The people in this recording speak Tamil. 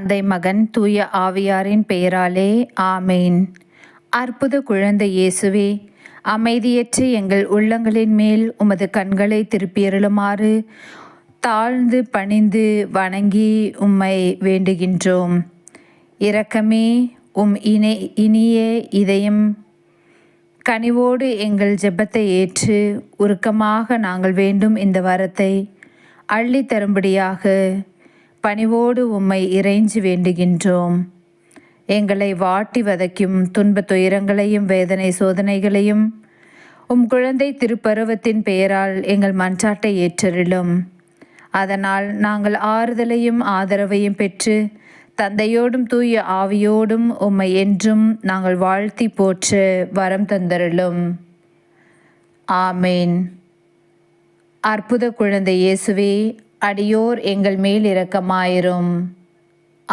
தந்தை மகன் தூய ஆவியாரின் பெயராலே ஆமேன். அற்புத குழந்தை இயேசுவே, அமைதியற்ற எங்கள் உள்ளங்களின் மேல் உமது கண்களை திருப்பியருளுமாறு தாழ்ந்து பணிந்து வணங்கி உம்மை வேண்டுகின்றோம். இரக்கமே, இனிய இதயம் கனிவோடு எங்கள் ஜெபத்தை ஏற்று உருக்கமாக நாங்கள் வேண்டும் இந்த வரத்தை அள்ளி தரும்படியாக பணிவோடு உம்மை இறைஞ்சி வேண்டுகின்றோம். எங்களை வாட்டி வதைக்கும் துன்ப துயரங்களையும் வேதனை சோதனைகளையும் குழந்தை திருப்பருவத்தின் பெயரால் எங்கள் மன்றாட்டை ஏற்றருளும். அதனால் நாங்கள் ஆறுதலையும் ஆதரவையும் பெற்று தந்தையோடும் தூய ஆவியோடும் உம்மை என்றும் நாங்கள் வாழ்த்தி போற்ற வரம் தந்தருளும். ஆமேன். அற்புத குழந்தை இயேசுவே, அடியோர் எங்கள் மேல் இரக்கமாயிரும்.